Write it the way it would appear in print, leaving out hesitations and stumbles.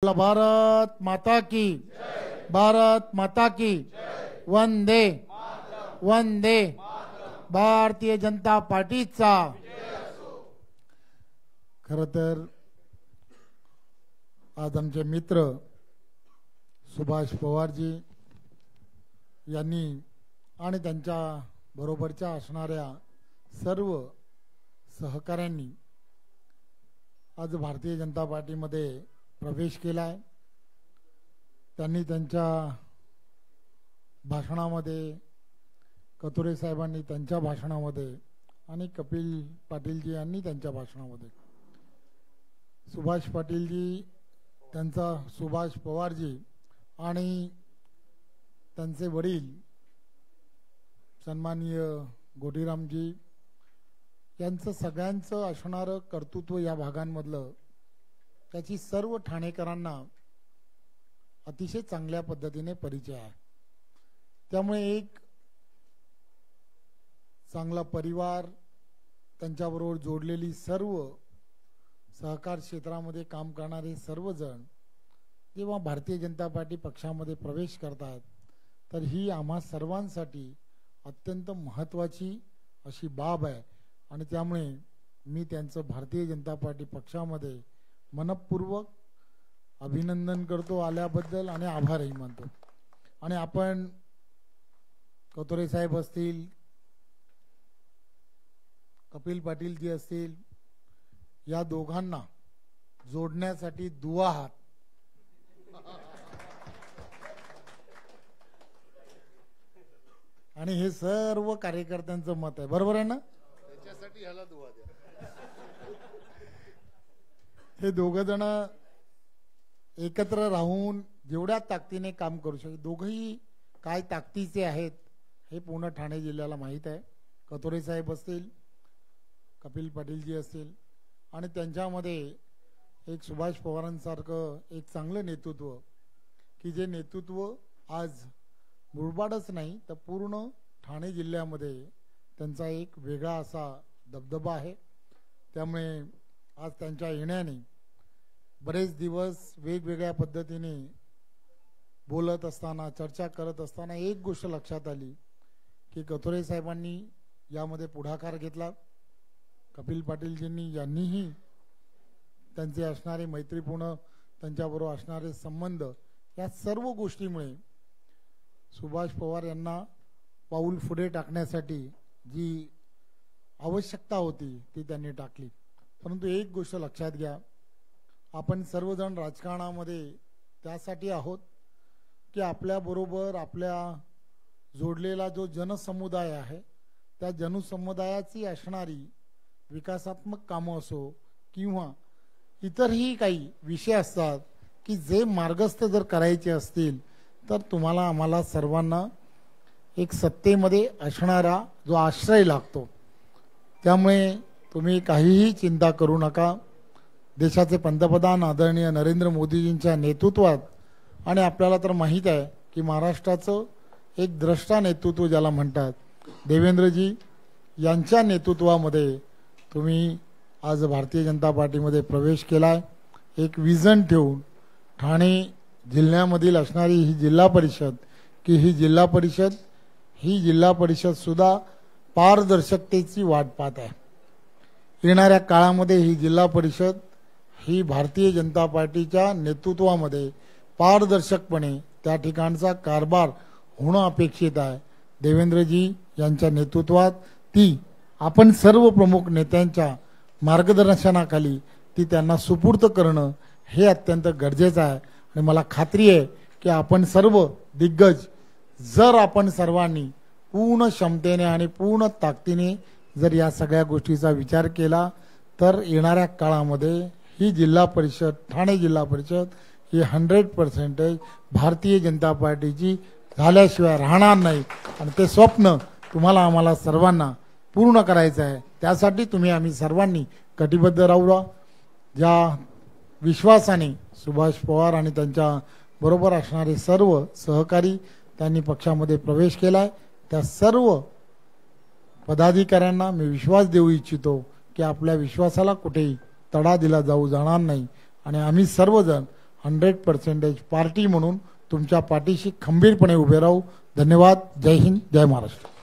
भारत माता की भारत माता की वंदे वंदे भारतीय जनता पार्टीचा। खरं तर आज आमचे मित्र सुभाष पवारजी यांनी आणि त्यांच्या बरोबरच्या असणाऱ्या सर्व सहकाऱ्यांनी आज भारतीय जनता पार्टीमध्ये प्रवेश केलाय। त्यांनी त्यांच्या भाषणामध्ये, कथोरे साहेबांनी त्यांच्या भाषणामध्ये आणि कपिल पाटीलजी यांनी त्यांच्या भाषणामध्ये, सुभाष पाटीलजी त्यांचा सुभाष पवारजी आणि त्यांचे वडील सन्माननीय गोटीरामजी यांचं सगळ्यांचं असणारं कर्तृत्व या भागांमधलं त्याची सर्व ठाणेकरांना अतिशय चांगल्या पद्धतीने परिचय आहे। त्यामुळे एक चांगला परिवार, त्यांच्याबरोबर जोडलेली सर्व सहकार क्षेत्रामध्ये काम करणारे सर्वजण जेव्हा भारतीय जनता पार्टी पक्षामध्ये प्रवेश करतात तर ही आम्हा सर्वांसाठी अत्यंत महत्त्वाची अशी बाब आहे आणि त्यामुळे मी त्यांचं भारतीय जनता पार्टी पक्षामध्ये मनपूर्वक अभिनंदन करतो आल्याबद्दल आणि आभारही मानतो। आणि आपण कथोरे साहेब असतील, कपिल पाटील जी असतील, या दोघांना जोडण्यासाठी दुआ हात आणि हे सर्व कार्यकर्त्यांचं मत आहे, बरोबर आहे ना? त्याच्यासाठी ह्याला दुआ द्या। हे दोघं जण एकत्र राहून जेवढ्या ताकदीने काम करू शकतात, दोघंही काय ताकदीचे आहेत हे पूर्ण ठाणे जिल्ह्याला माहीत आहे। कथोरे साहेब असतील, कपिल पाटीलजी असतील आणि त्यांच्यामध्ये एक सुभाष पवारांसारखं एक चांगलं नेतृत्व की जे नेतृत्व आज मुरबाडच नाही तर पूर्ण ठाणे जिल्ह्यामध्ये त्यांचा एक वेगळा असा दबदबा आहे। त्यामुळे आज त्यांच्या येण्याने बरेच दिवस वेगवेगळ्या पद्धतीने बोलत असताना, चर्चा करत असताना एक गोष्ट लक्षात आली की कथोरे साहेबांनी यामध्ये पुढाकार घेतला, कपिल पाटीलजींनी यांनीही त्यांचे असणारे मैत्रीपूर्ण, त्यांच्याबरोबर असणारे संबंध, या सर्व गोष्टीमुळे सुभाष पवार यांना पाऊल पुढे टाकण्यासाठी जी आवश्यकता होती ती त्यांनी टाकली। परंतु एक गोष्ट लक्षात घ्या, आपण सर्वजण राजकारणामध्ये त्यासाठी आहोत की आपल्याबरोबर आपल्या जोडलेला जो जनसमुदाय आहे त्या जनसमुदायाची असणारी विकासात्मक कामं असो किंवा इतरही काही विषय असतात की जे मार्गस्थ जर करायचे असतील तर तुम्हाला आम्हाला सर्वांना एक सत्तेमध्ये असणारा जो आश्रय लागतो। त्यामुळे तुम्ही काहीही चिंता करू नका। देशाचे पंतप्रधान आदरणीय नरेंद्र मोदीजींच्या नेतृत्वात, आणि आपल्याला तर माहीत आहे की महाराष्ट्राचं एक द्रष्टा नेतृत्व ज्याला म्हणतात, देवेंद्रजी यांच्या नेतृत्वामध्ये तुम्ही आज भारतीय जनता पार्टीमध्ये प्रवेश केलाय। एक विजन ठेवून ठाणे जिल्ह्यामधील असणारी ही जिल्हा परिषद की ही जिल्हा परिषद सुद्धा पारदर्शकतेची वाट पाहत आहे। येणाऱ्या काळामध्ये ही जिल्हा परिषद ही भारतीय जनता पार्टीच्या नेतृत्वामध्ये पारदर्शकपणे त्या ठिकाणचा कारभार होणं अपेक्षित आहे। देवेंद्रजी यांच्या नेतृत्वात ती आपण सर्व प्रमुख नेत्यांच्या मार्गदर्शनाखाली ती त्यांना सुपूर्द करणं हे अत्यंत गरजेचं आहे। आणि मला खात्री आहे की आपण सर्व दिग्गज जर आपण सर्वांनी पूर्ण क्षमतेने आणि पूर्ण ताकदीने जर या सगळ्या गोष्टीचा विचार केला तर येणाऱ्या काळामध्ये ही जिल्हा परिषद, ठाणे जिल्हा परिषद ही 100% भारतीय जनता पार्टीची झाल्याशिवाय राहणार नाही। आणि ते स्वप्न तुम्हाला आम्हाला सर्वांना पूर्ण करायचं आहे। त्यासाठी तुम्ही आम्ही सर्वांनी कटिबद्ध राहू। ज्या विश्वासाने सुभाष पवार आणि त्यांच्या बरोबर असणारे सर्व सहकारी त्यांनी पक्षामध्ये प्रवेश केलाय, त्या सर्व पदाधिकाऱ्यांना मी विश्वास देऊ इच्छितो की आपल्या विश्वासाला कुठेही तडा दिला जाऊ जाणार नाही आणि आम्ही सर्वजण 100% पार्टी म्हणून तुमच्या पाठीशी खंबीरपणे उभे राहू. धन्यवाद. जय हिंद, जय महाराष्ट्र.